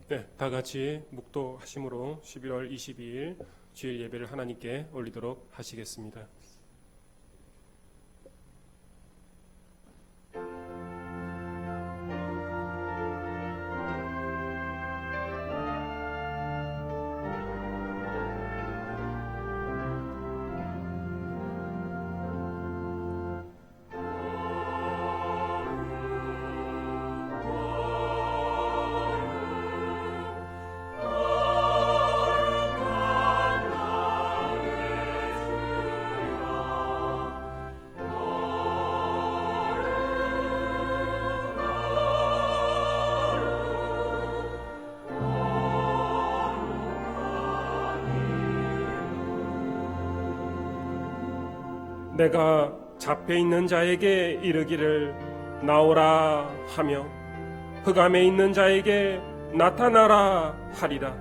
네, 다 같이 묵도하심으로 11월 22일 주일 예배를 하나님께 올리도록 하시겠습니다. 내가 잡혀 있는 자에게 이르기를 나오라 하며 흑암에 있는 자에게 나타나라 하리라.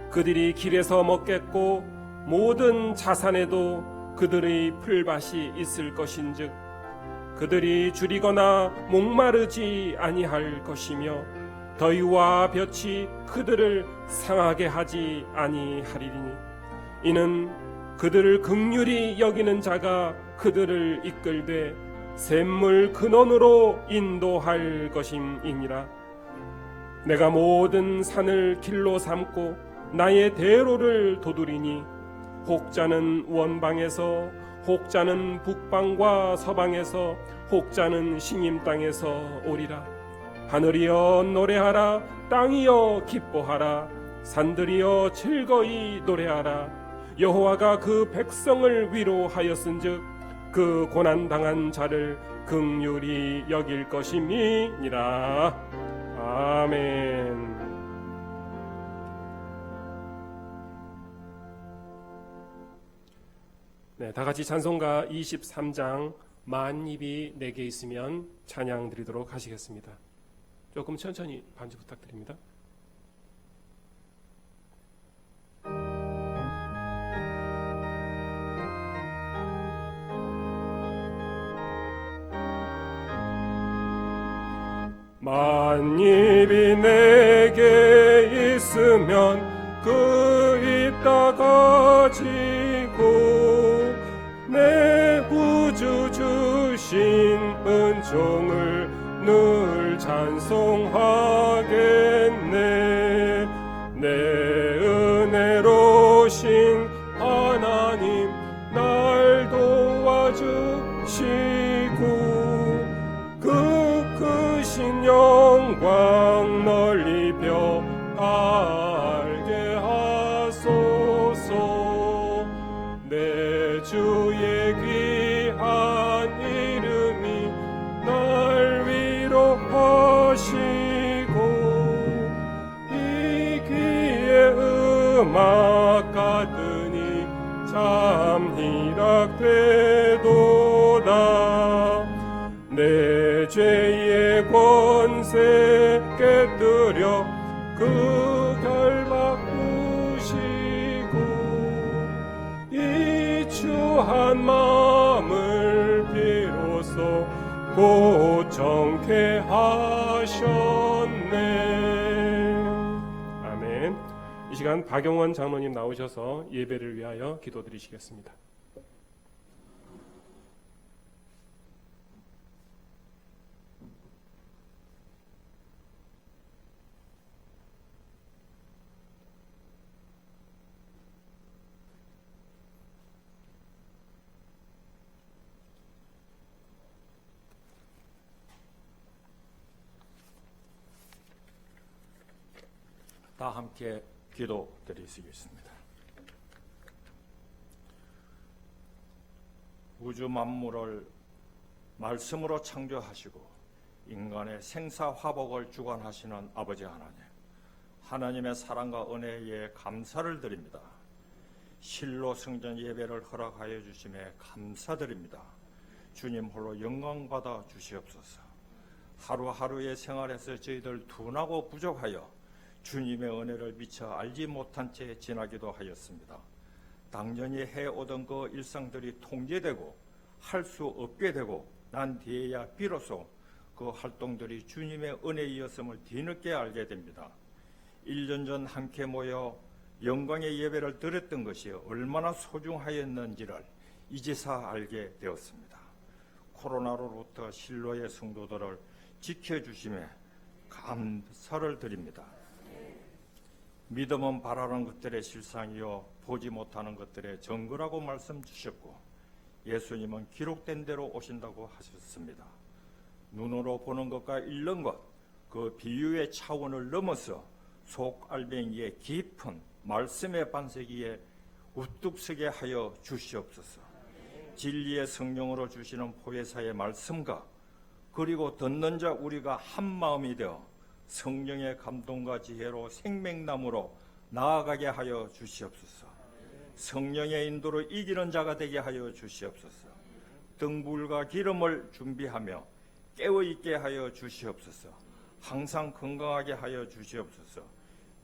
그들이 길에서 먹겠고 모든 자산에도 그들의 풀밭이 있을 것인즉 그들이 줄이거나 목마르지 아니할 것이며 더위와 볕이 그들을 상하게 하지 아니하리니 이는 그들을 긍휼히 여기는 자가 그들을 이끌되 샘물 근원으로 인도할 것임이니라. 내가 모든 산을 길로 삼고 나의 대로를 도두리니 혹자는 원방에서 혹자는 북방과 서방에서 혹자는 시님 땅에서 오리라. 하늘이여 노래하라. 땅이여 기뻐하라. 산들이여 즐거이 노래하라. 여호와가 그 백성을 위로하였은즉 그 고난당한 자를 긍휼히 여길 것임이니라. 아멘. 네, 다 같이 찬송가 23장 만입이 내게 있으면 찬양 드리도록 하시겠습니다. 조금 천천히 반주 부탁드립니다. 만입이 내게 있으면 그 입다 가지고 내 구주 주신 은총을 늘 찬송하겠네. 내 은혜로신 하나님 날 도와주시고 크신 영광 널리 펴 알게 하소서. 내 주의 귀한 이름이 날 위로하시고 이 귀에 음악 같으니 참 희락되도다. 내 죄의 권세 깨뜨려 그 결박 부시고 이 추한 마음을 비로소 고정케 하셨네. 아멘. 이 시간 박영원 장로님 나오셔서 예배를 위하여 기도드리시겠습니다. 다 함께 기도드리시겠습니다. 우주 만물을 말씀으로 창조하시고 인간의 생사화복을 주관하시는 아버지 하나님, 하나님의 사랑과 은혜에 감사를 드립니다. 실로 성전 예배를 허락하여 주심에 감사드립니다. 주님 홀로 영광받아 주시옵소서. 하루하루의 생활에서 저희들 둔하고 부족하여 주님의 은혜를 미처 알지 못한 채 지나기도 하였습니다. 당연히 해오던 그 일상들이 통제되고 할 수 없게 되고 난 뒤에야 비로소 그 활동들이 주님의 은혜이었음을 뒤늦게 알게 됩니다. 1년 전 함께 모여 영광의 예배를 드렸던 것이 얼마나 소중하였는지를 이제서 알게 되었습니다. 코로나로부터 실로의 성도들을 지켜주심에 감사를 드립니다. 믿음은 바라는 것들의 실상이요 보지 못하는 것들의 증거라고 말씀 주셨고, 예수님은 기록된 대로 오신다고 하셨습니다. 눈으로 보는 것과 읽는 것, 그 비유의 차원을 넘어서 속알맹이의 깊은 말씀의 반세기에 우뚝 서게 하여 주시옵소서. 진리의 성령으로 주시는 보혜사의 말씀과 그리고 듣는 자 우리가 한 마음이 되어 성령의 감동과 지혜로 생명나무로 나아가게 하여 주시옵소서. 성령의 인도로 이기는 자가 되게 하여 주시옵소서. 등불과 기름을 준비하며 깨어있게 하여 주시옵소서. 항상 건강하게 하여 주시옵소서.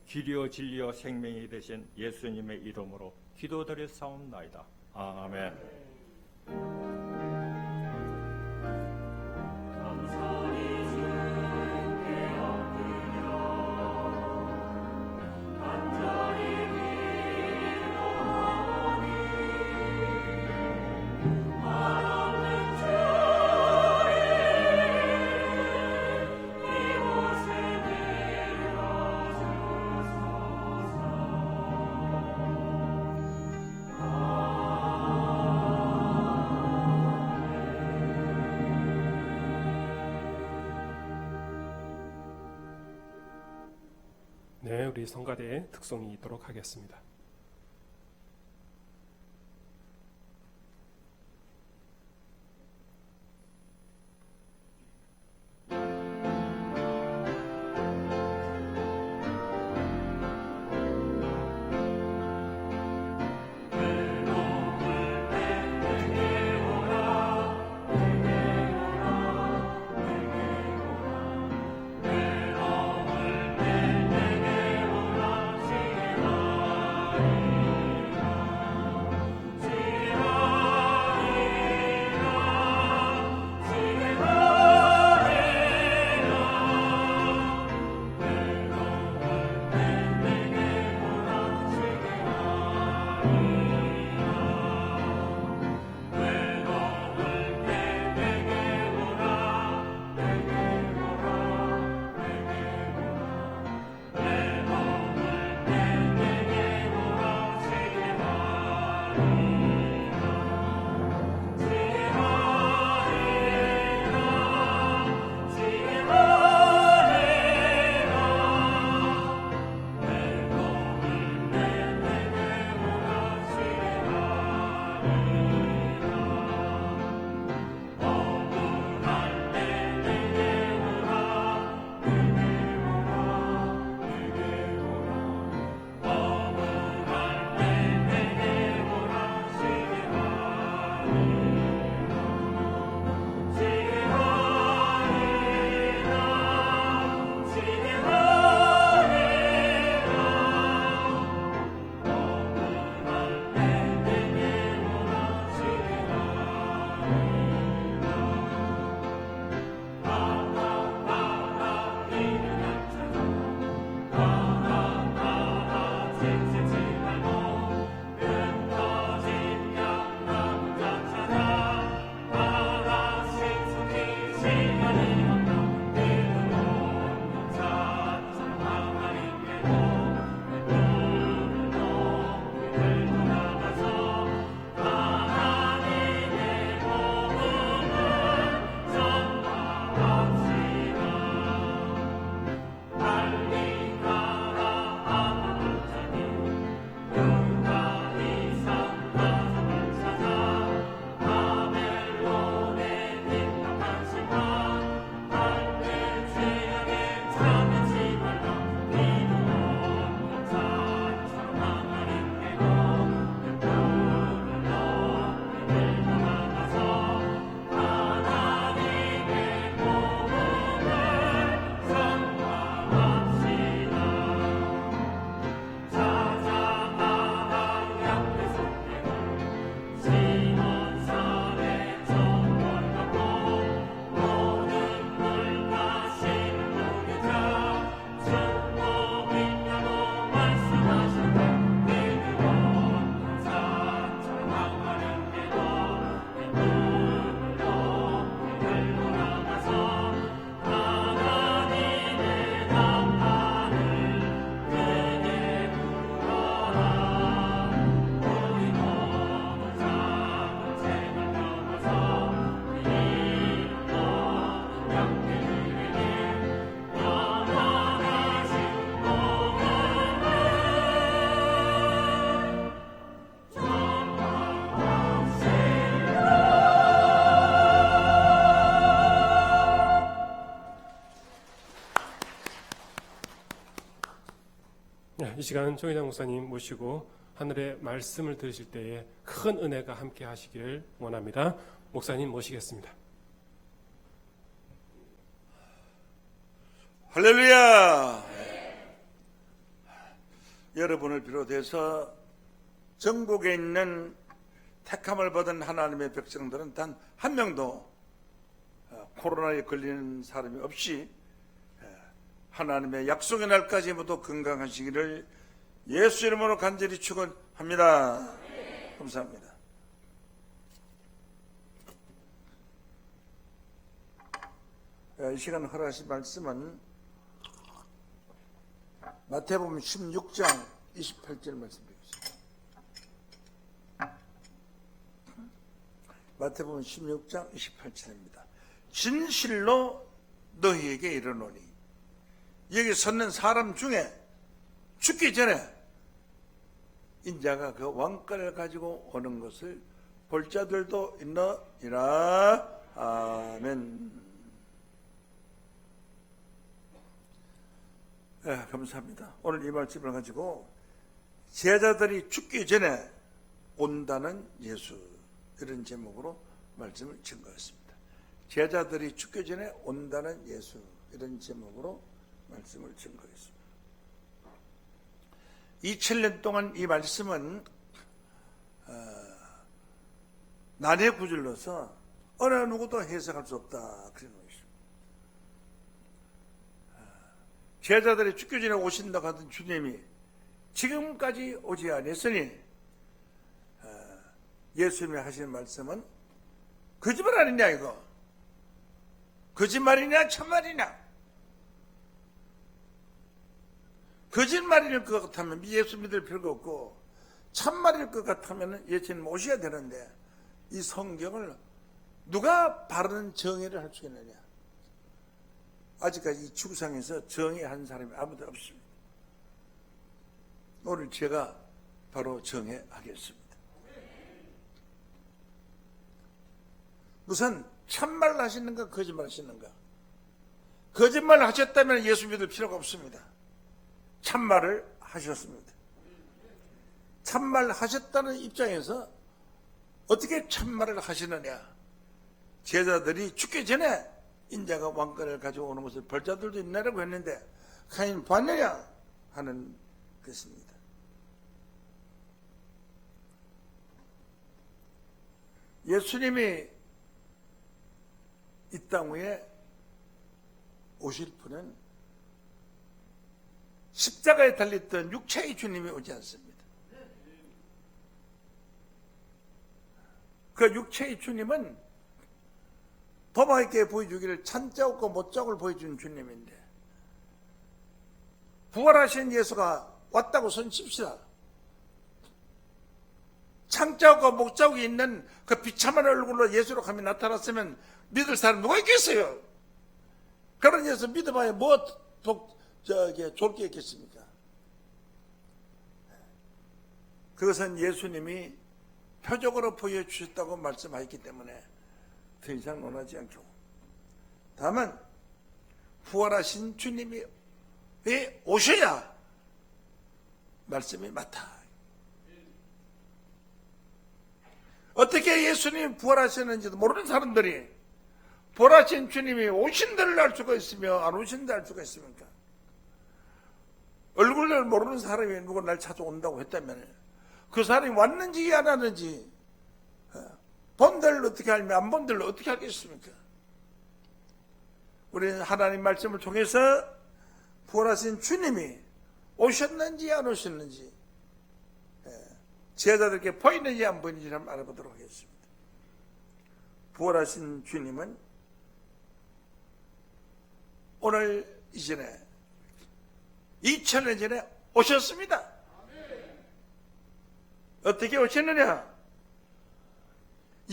길이요 진리요 생명이 되신 예수님의 이름으로 기도드렸사옵나이다. 아멘. 네, 우리 성가대의 특송이 있도록 하겠습니다. 이 시간 조희장 목사님 모시고 하늘의 말씀을 들으실 때에 큰 은혜가 함께 하시길 원합니다. 목사님 모시겠습니다. 할렐루야! 여러분을 비롯해서 전국에 있는 택함을 받은 하나님의 백성들은 단 한 명도 코로나에 걸리는 사람이 없이 하나님의 약속의 날까지 모두 건강하시기를 예수 이름으로 간절히 축원합니다. 감사합니다. 이 시간 허락하신 말씀은 마태복음 16장 28절 말씀드리겠습니다. 마태복음 16장 28절입니다. 진실로 너희에게 이르노니, 여기 섰는 사람 중에 죽기 전에 인자가 그 왕冠을 가지고 오는 것을 볼 자들도 있느니라. 아멘. 감사합니다. 오늘 이 말씀을 가지고 제자들이 죽기 전에 온다는 예수, 이런 제목으로 말씀을 증거했습니다. 제자들이 죽기 전에 온다는 예수, 이런 제목으로 말씀을 증거했습니다. 2000년 동안 이 말씀은 난해 구절로서 어느 누구도 해석할 수 없다, 그런 것입니다. 제자들이 죽기 전에 오신다고 하던 주님이 지금까지 오지 않았으니 예수님이 하시는 말씀은 거짓말 아니냐, 이거? 거짓말이냐 참말이냐? 거짓말일 것 같으면 예수 믿을 필요가 없고, 참말일 것 같으면 예수님 오셔야 되는데, 이 성경을 누가 바른 정의를 할 수 있느냐? 아직까지 이 지구상에서 정의한 사람이 아무도 없습니다. 오늘 제가 바로 정의하겠습니다. 우선 참말 하시는가 거짓말 하시는가? 거짓말 하셨다면 예수 믿을 필요가 없습니다. 참말을 하셨습니다. 참말 하셨다는 입장에서 어떻게 참말을 하시느냐? 제자들이 죽기 전에 인자가 왕冠을 가지고 오는 것을 볼 자들도 있나라고 했는데 과연 봤느냐 하는 것입니다. 예수님이 이 땅 위에 오실 분은 십자가에 달렸던 육체의 주님이 오지 않습니다. 그 육체의 주님은 도마에게 보여주기를 찬자 없고 못자국을 보여준 주님인데, 부활하신 예수가 왔다고 손칩시다. 창자국과 목자국이 있는 그 비참한 얼굴로 예수로 감히 나타났으면 믿을 사람 누가 있겠어요? 그런 예수 믿어봐야 뭐 좋을 게 있겠습니까? 그것은 예수님이 표적으로 보여주셨다고 말씀하셨기 때문에 더 이상 논하지 않고, 다만 부활하신 주님이 왜 오셔야 말씀이 맞다. 어떻게 예수님이 부활하셨는지도 모르는 사람들이 부활하신 주님이 오신다를 알 수가 있으며 안 오신다를 알 수가 있습니까? 얼굴을 모르는 사람이 누가 날 찾아온다고 했다면 그 사람이 왔는지 안 왔는지 본들 어떻게 알면 안 본들 어떻게 알겠습니까? 우리는 하나님 말씀을 통해서 부활하신 주님이 오셨는지 안 오셨는지, 제자들에게 보이는지 안 보이는지 한번 알아보도록 하겠습니다. 부활하신 주님은 오늘 이전에 2000년 전에 오셨습니다. 어떻게 오셨느냐?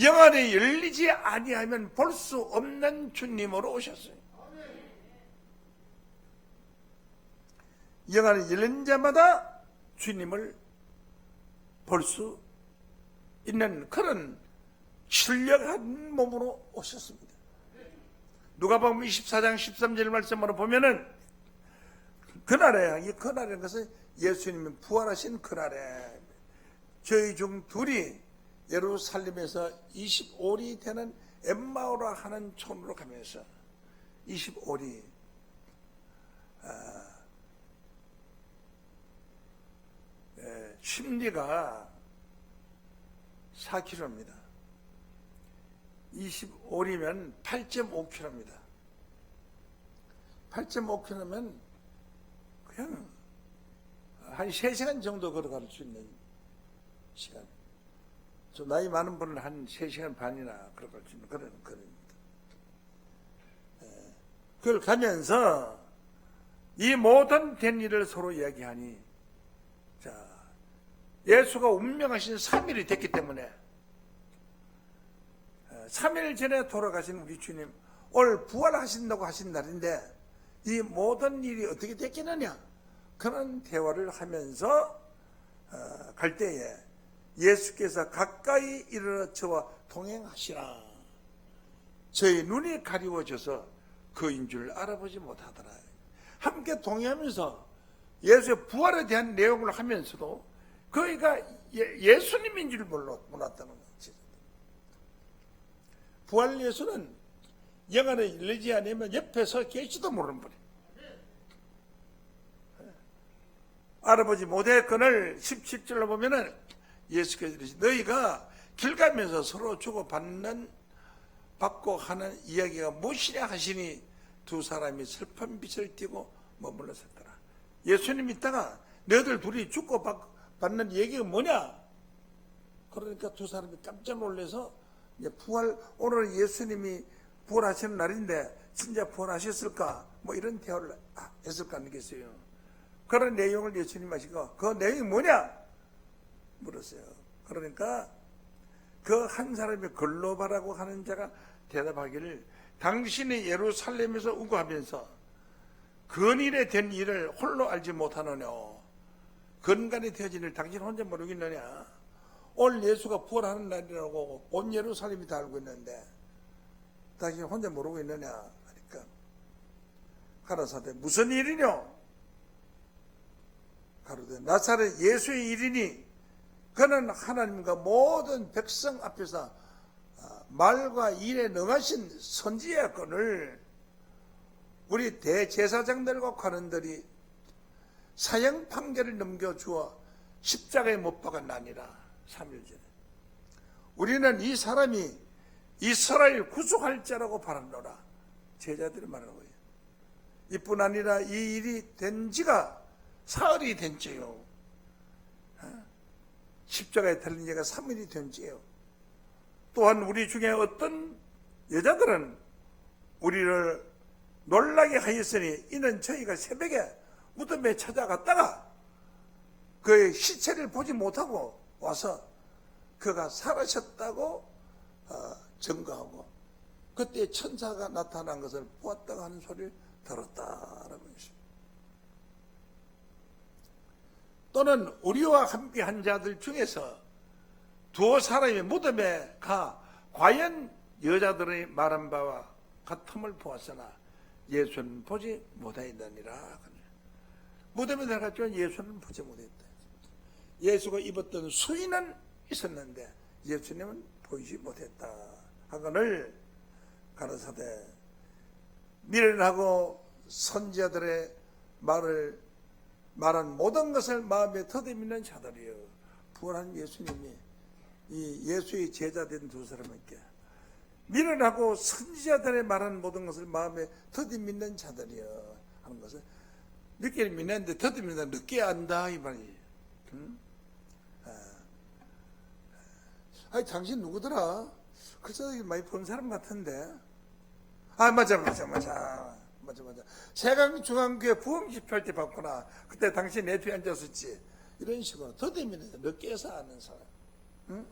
영안이 열리지 아니하면 볼 수 없는 주님으로 오셨어요. 영안이 열린 자마다 주님을 볼 수 있는 그런 신령한 몸으로 오셨습니다. 누가복음 24장 13절 말씀으로 보면은 그날에, 이 그날이라는 것은 예수님이 부활하신 그날에 저희 중 둘이 예루살렘에서 25리 되는 엠마오라 하는 촌으로 가면서 25리 심리가 4km입니다. 25리면 8.5km입니다. 8.5km면 그냥 한 3시간 정도 걸어갈 수 있는 시간. 좀 나이 많은 분은 한 3시간 반이나 걸어갈 수 있는 그런 거리입니다. 그걸 가면서 이 모든 된 일을 서로 이야기하니, 자, 예수가 운명하신 3일이 됐기 때문에 3일 전에 돌아가신 우리 주님 오늘 부활하신다고 하신 날인데 이 모든 일이 어떻게 됐겠느냐, 그런 대화를 하면서 갈 때에 예수께서 가까이 이르러 저와 동행하시라. 저희 눈이 가리워져서 그인 줄 알아보지 못하더라. 함께 동행하면서 예수의 부활에 대한 내용을 하면서도 그이가 예수님인 줄 몰랐다는 거지. 부활 예수는 영안에 일리지 않으면 옆에 서 계시도 모르는 분이에요. 알아보지 못했거늘 17절로 보면은 예수께서 이르시되 너희가 길 가면서 서로 주고받고 하는 이야기가 무엇이냐 하시니 두 사람이 슬픈 빛을 띠고 머물러 섰더라. 예수님 있다가 너희들 둘이 주고받는 얘기가 뭐냐? 그러니까 두 사람이 깜짝 놀라서 이제 오늘 예수님이 부활하시는 날인데 진짜 부활하셨을까? 뭐 이런 대화를 했을까 하겠어요. 그런 내용을 예수님 하시고 그 내용이 뭐냐? 물었어요. 그러니까 그 한 사람이 글로바라고 하는 자가 대답하기를 당신이 예루살렘에서 우고하면서 근일에 된 일을 홀로 알지 못하느냐? 근간이 되어진 일을 당신 혼자 모르겠느냐? 오늘 예수가 부활하는 날이라고 온 예루살렘이 다 알고 있는데 당신 혼자 모르고 있느냐? 하니까 가라사대 무슨 일이뇨? 가로되 나사렛 예수의 일이니 그는 하나님과 모든 백성 앞에서 말과 일에 능하신 선지자건을 우리 대제사장들과 관원들이 사형 판결을 넘겨주어 십자가에 못 박았나니라. 3일 전에 우리는 이 사람이 이스라엘 구속할 자라고 바라노라. 제자들이 말하는 거예요. 이뿐 아니라 이 일이 된 지가 사흘이 된 지요. 십자가에 달린 지가 3일이 된 지요. 또한 우리 중에 어떤 여자들은 우리를 놀라게 하였으니 이는 저희가 새벽에 무덤에 찾아갔다가 그의 시체를 보지 못하고 와서 그가 살아셨다고 증거하고 그때 천사가 나타난 것을 보았다고 하는 소리를 들었다라고 했습니다. 또는 우리와 함께 한 자들 중에서 두어 사람이 무덤에 가 과연 여자들의 말한 바와 같음을 보았으나 예수는 보지 못하였느니라. 무덤에 들어갔지만 예수는 보지 못했다. 예수가 입었던 수의는 있었는데 예수님은 보이지 못했다 하거늘 가라사대 미련하고 선지자들의 말한 모든 것을 마음에 더듬이는 자들이요. 부활한 예수님이 이 예수의 제자된 두 사람에게 미련하고 선지자들의 말한 모든 것을 마음에 더듬이는 자들이요 하는 것은 늦게 믿는데 더듬이다 늦게 안다 이 말이에요. 아니 당신 누구더라? 글쎄 많이 본 사람 같은데. 맞아. 세강중앙교회 부흥 집회할 때 봤구나. 그때 당신 내 뒤에 앉았었지. 이런 식으로 더듬이는 늦게서 아는 사람. 응?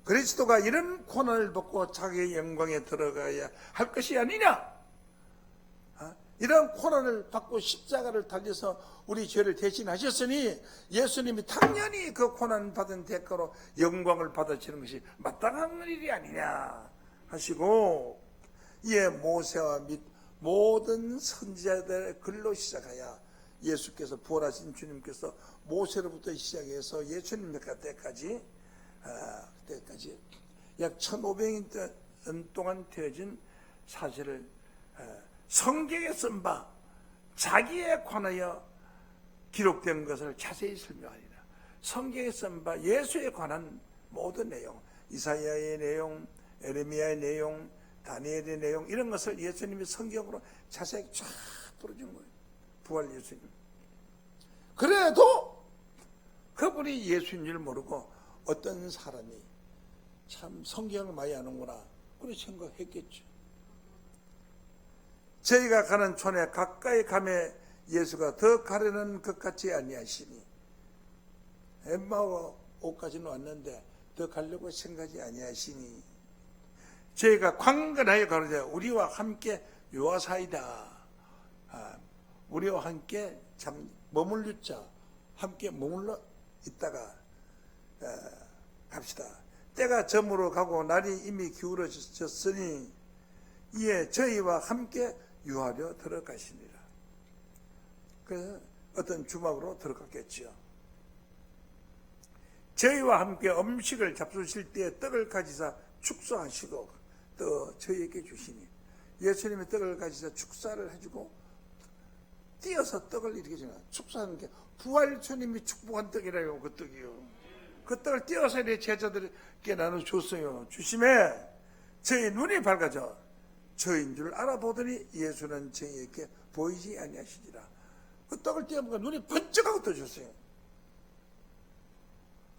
그리스도가 이런 고난을 받고 자기의 영광에 들어가야 할 것이 아니냐? 이런 고난을 받고 십자가를 달려서 우리 죄를 대신하셨으니 예수님이 당연히 그 고난 받은 대가로 영광을 받아치는 것이 마땅한 일이 아니냐 하시고 이에 모세와 및 모든 선지자들의 글로 시작하여 예수께서 부활하신 주님께서 모세로부터 시작해서 예수님 때까지 약 1500년 동안 되어진 사실을 성경에 쓴 바 자기에 관하여 기록된 것을 자세히 설명하리라. 성경에 쓴 바 예수에 관한 모든 내용, 이사야의 내용, 에레미야의 내용, 다니엘의 내용, 이런 것을 예수님이 성경으로 자세히 쫙 풀어준 거예요. 부활 예수님. 그래도 그분이 예수인 줄 모르고 어떤 사람이 참 성경을 많이 아는구나, 그렇게 생각했겠죠. 저희가 가는 촌에 가까이 가매 예수가 더 가려는 것 같지 아니하시니, 엠마오 옷까지는 왔는데 더 가려고 생각하지 아니하시니, 저희가 광건하여 가로되 우리와 함께 요하사이다. 우리와 함께 참 머물르자, 함께 머물러 있다가 갑시다. 때가 저물어 가고 날이 이미 기울어졌으니 이에 저희와 함께 유하려 들어가시니라. 그래서 어떤 주막으로 들어갔겠지요. 저희와 함께 음식을 잡수실 때에 떡을 가지사 축사하시고 또 저희에게 주시니, 예수님이 떡을 가지사 축사를 해주고 띄어서 떡을 이렇게 주나, 축사하는 게 부활 주님이 축복한 떡이라요. 그 떡이요. 그 떡을 띄어서 내 제자들에게 나눠줬어요. 주심에 저희 눈이 밝아져 저인 줄 알아보더니 예수는 저희에게 보이지 아니하시니라. 그 떡을 띄어보니까 눈이 번쩍하고 떠졌어요.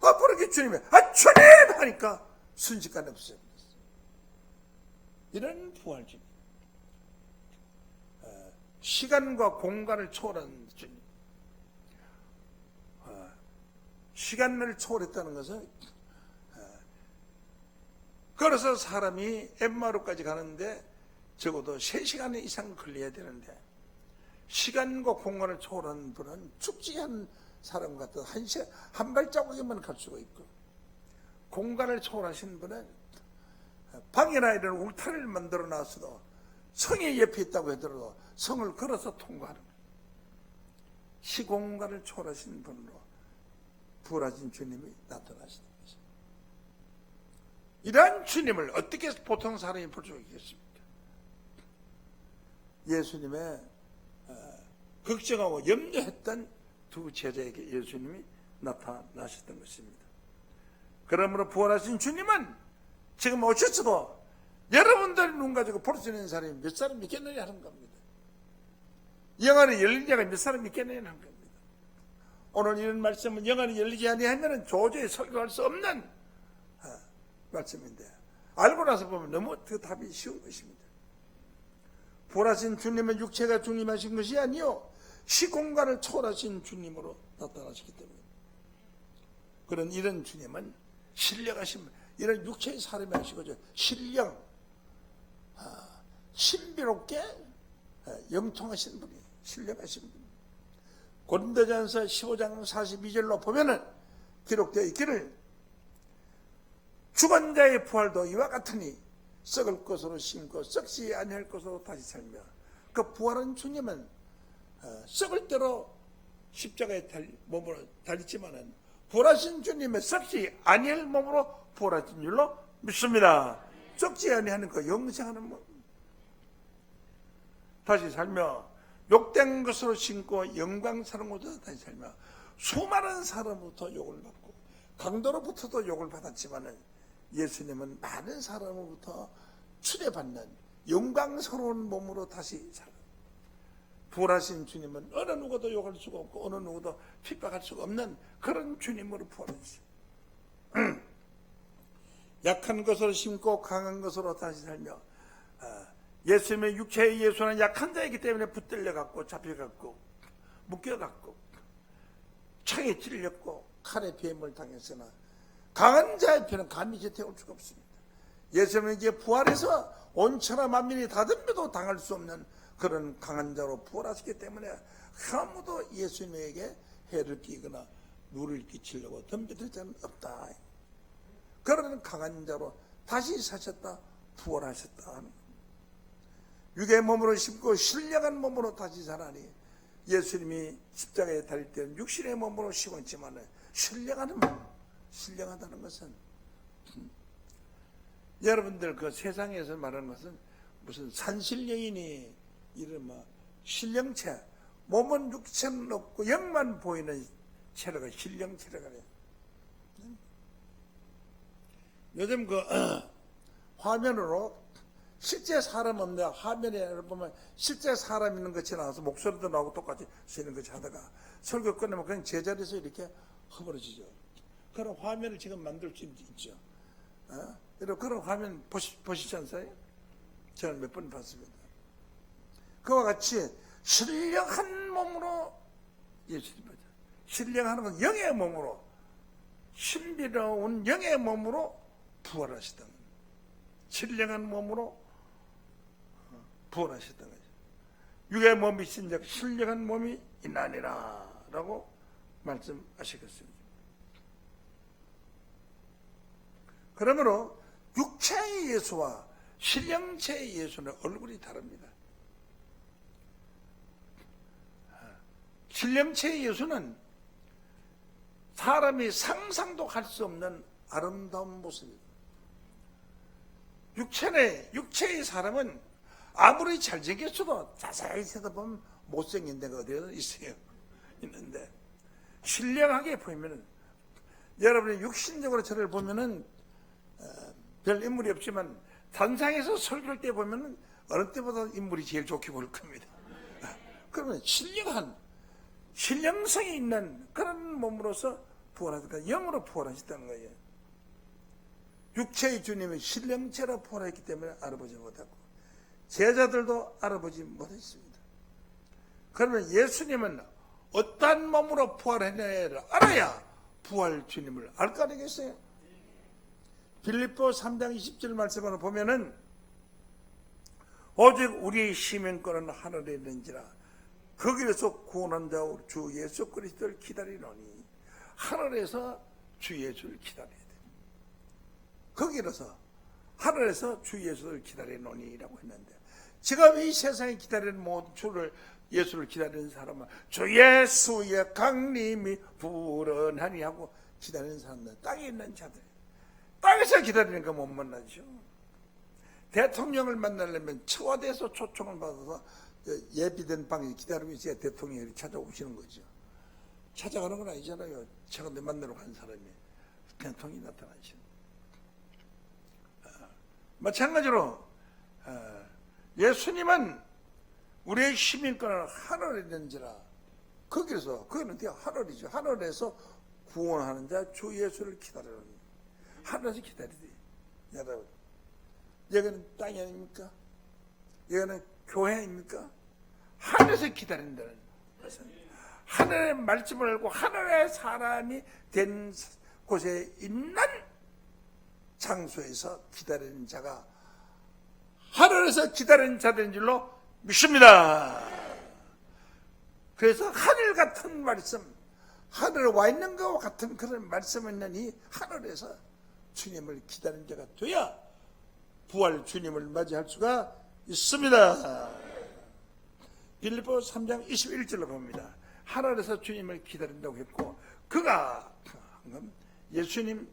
그렇게 주님이 주님 하니까 순식간에 없어요. 이런 부활 주님, 시간과 공간을 초월한 주님. 시간을 초월했다는 것은, 그래서 사람이 엠마루까지 가는데 적어도 3시간 이상 걸려야 되는데, 시간과 공간을 초월한 분은 축지한 사람 같은 한 발자국에만 갈 수가 있고, 공간을 초월하신 분은 방이나 이런 울타리를 만들어 놨어도 성이 옆에 있다고 하더라도 성을 걸어서 통과하는 거예요. 시공간을 초월하신 분으로 부활하신 주님이 나타나시는 것입니다. 이러한 주님을 어떻게 보통 사람이 볼 수 있겠습니까? 예수님의 걱정하고 염려했던 두 제자에게 예수님이 나타나셨던 것입니다. 그러므로 부활하신 주님은 지금 오셨어도 여러분들 눈 가지고 볼 수 있는 사람이 몇 사람 있겠느냐 하는 겁니다. 영안이 열린 자가 몇 사람 있겠느냐 하는 겁니다. 오늘 이런 말씀은 영안이 열리지 아니하면 도저히 설교할 수 없는 말씀인데, 알고 나서 보면 너무 그 답이 쉬운 것입니다. 부활하신 주님은 육체가 중림하신 것이 아니요 시공간을 초월하신 주님으로 나타나시기 때문에, 그런 이런 주님은 신령하신, 이런 육체의 사람이 하시고 신령, 신비롭게 영통하신 분이, 신령하신 분. 고린도전서 15장 42절로 보면은 기록되어 있기를, 죽은 자의 부활도 이와 같으니 썩을 것으로 심고 썩지 아니할 것으로 다시 살며, 그 부활한 주님은 썩을 대로 십자가에 몸으로 달리지만은 부활하신 주님의 썩지 아니할 몸으로 부활하신 줄로 믿습니다. 썩지 아니하는 그 영생하는 몸, 다시 살며 욕된 것으로 심고 영광스러운 다시 살며, 수많은 사람부터 욕을 받고 강도로부터도 욕을 받았지만은 예수님은 많은 사람으로부터 추대받는 영광스러운 몸으로 다시 살아. 부활하신 주님은 어느 누구도 욕할 수가 없고 어느 누구도 핍박할 수가 없는 그런 주님으로 부활했어요. 약한 것으로 심고 강한 것으로 다시 살며, 예수님의 육체의 예수는 약한 자이기 때문에 붙들려갖고 잡혀갖고 묶여갖고 창에 찔렸고 칼에 베임을 당했으나, 강한 자의 편은 감히 곁에 올 수가 없습니다. 예수님은 이제 부활해서 온 천하 만민이 다 덤벼도 당할 수 없는 그런 강한 자로 부활하시기 때문에 아무도 예수님에게 해를 끼거나 누를 끼치려고 덤벼들 자는 없다. 그런 강한 자로 다시 사셨다, 부활하셨다 하는, 육의 몸으로 심고 신령한 몸으로 다시 살아니 예수님이 십자가에 달릴 때는 육신의 몸으로 시원했지만 신령하는 몸, 신령하다는 것은 여러분들 그 세상에서 말하는 것은 무슨 산신령이니 이런 뭐 신령체, 몸은 육체는 없고 영만 보이는 체력가 신령체력을 해요. 요즘 그 화면으로 실제 사람 없는데 화면에 보면 실제 사람 있는 것이 나와서 목소리도 나오고 똑같이 쓰이는 것이 하다가 설교 끝나면 그냥 제자리에서 이렇게 허물어지죠. 그런 화면을 지금 만들 수 있죠. 여러분 그런 화면 보시지 않으세요? 저는 몇 번 봤습니다. 그와 같이 신령한 몸으로 예수님 신령하는 건 영의 몸으로 신비로운 영의 몸으로 부활하시던 거예요. 신령한 몸으로 부활하셨던 거죠. 육의 몸이 신적 신령한 몸이 있나니라 라고 말씀하시겠습니다. 그러므로 육체의 예수와 신령체의 예수는 얼굴이 다릅니다. 신령체의 예수는 사람이 상상도 할 수 없는 아름다운 모습입니다. 육체의 사람은 아무리 잘생겼어도 자세히 쳐다보면 못생긴 데가 어디에도 있어요. 있는데 신령하게 보이면은 여러분이 육신적으로 저를 보면은 별 인물이 없지만 단상에서 설교할 때 보면은 어느 때보다 인물이 제일 좋게 보일 겁니다. 그러면 신령성이 있는 그런 몸으로서 부활하니까 영으로 부활하셨다는 거예요. 육체의 주님이 신령체로 부활했기 때문에 알아보지 못하고 제자들도 알아보지 못했습니다. 그러면 예수님은 어떠한 몸으로 부활했냐를 알아야 부활 주님을 알 거 아니겠어요? 빌립보 3장 20절 말씀을 보면은 오직 우리의 시민권은 하늘에 있는지라 거기에서 구원한 자 주 예수 그리스도를 기다리노니 하늘에서 주 예수를 기다려야 돼. 거기로서 하늘에서 주 예수를 기다리노니라고 했는데 지금 이 세상에 기다리는 모든 주를 예수를 기다리는 사람은 주 예수의 강림이 불어나니 하고 기다리는 사람들 땅에 있는 자들 땅에서 기다리는 거 못 만나죠. 대통령을 만나려면 청와대에서 초청을 받아서 예비된 방에 기다리고 있어야 대통령이 찾아오시는 거죠. 찾아가는 건 아니잖아요. 청와대 만나러 간 사람이 대통령이 나타나시는. 마찬가지로 예수님은 우리의 시민권을 하늘에 있는지라 거기서 그거는 하늘이죠. 하늘에서 구원하는 자 주 예수를 기다리는 하늘에서 기다리지. 여러분 여기는 땅이 아닙니까? 여기는 교회입니까? 하늘에서 기다린다는 것은 하늘의 말씀을 알고 하늘의 사람이 된 곳에 있는 장소에서 기다리는 자가 하늘에서 기다리는 자들인 줄로 믿습니다. 그래서 하늘 같은 말씀, 하늘에 와 있는 것과 같은 그런 말씀이 있는 이 하늘에서 주님을 기다리는 자가 돼야 부활 주님을 맞이할 수가 있습니다. 빌립보 3장 21절로 봅니다. 하늘에서 주님을 기다린다고 했고 그가 예수님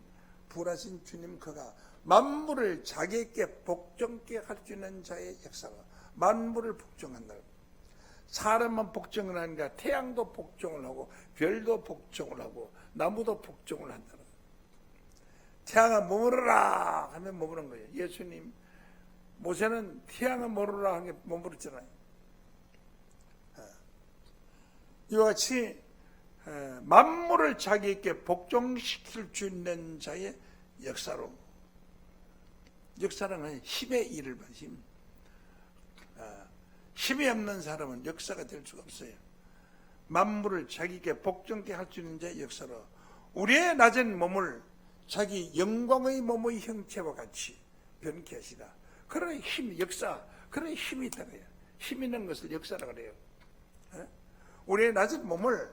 부활하신 주님 그가 만물을 자기에게 복종케 할 수 있는 자의 역사가 만물을 복종한다. 사람만 복종을 하니까 태양도 복종을 하고 별도 복종을 하고 나무도 복종을 한다. 태양아 머무르라 하면 머무른 거예요. 예수님 모세는 태양아 머무르라 하는 게 머무르잖아요. 이와 같이 만물을 자기에게 복종시킬 수 있는 자의 역사로 역사는 힘의 일을 봐. 힘이 없는 사람은 역사가 될 수가 없어요. 만물을 자기에게 복종케 할 수 있는 자의 역사로 우리의 낮은 몸을 자기 영광의 몸의 형체와 같이 변케 하시다. 그런 힘, 역사, 그런 힘이 있다고 해요. 힘 있는 것을 역사라고 그래요. 우리의 낮은 몸을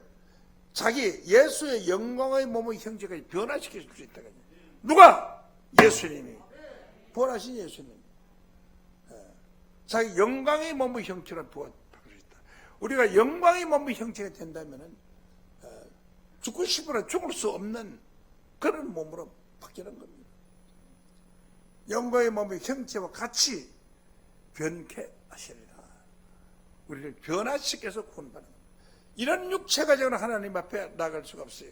자기 예수의 영광의 몸의 형체까지 변화시킬 수 있다고 해요. 누가? 예수님이. 부활하신 예수님. 자기 영광의 몸의 형체로 부활할 수 있다. 우리가 영광의 몸의 형체가 된다면은 죽고 싶어라 죽을 수 없는 그런 몸으로 바뀌는 겁니다. 영광의 몸의 형체와 같이 변케 하시리라. 우리를 변화시켜서 구원받는 겁니다. 이런 육체 가지고는 하나님 앞에 나갈 수가 없어요.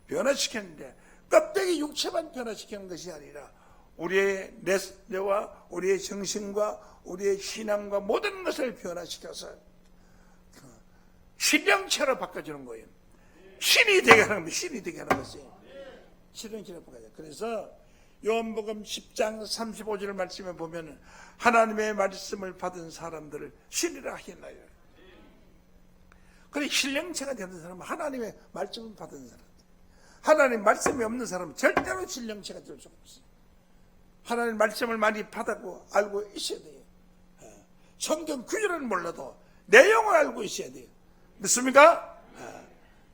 변화시켰는데 껍데기 육체만 변화시키는 것이 아니라 우리의 뇌와 우리의 정신과 우리의 신앙과 모든 것을 변화시켜서 신령체로 바꿔주는 거예요. 신이 되게 하는 겁니다. 신이 되게 하는 것이에요. 신령체로 바꿔줘요. 그래서 요한복음 10장 35절 말씀에 보면 하나님의 말씀을 받은 사람들을 신이라 하겠나요? 그래 신령체가 되는 사람은 하나님의 말씀을 받은 사람. 하나님 말씀이 없는 사람은 절대로 신령체가 될 수가 없어요. 하나님 말씀을 많이 받았고 알고 있어야 돼요. 성경 구절은 몰라도 내용을 알고 있어야 돼요. 믿습니까?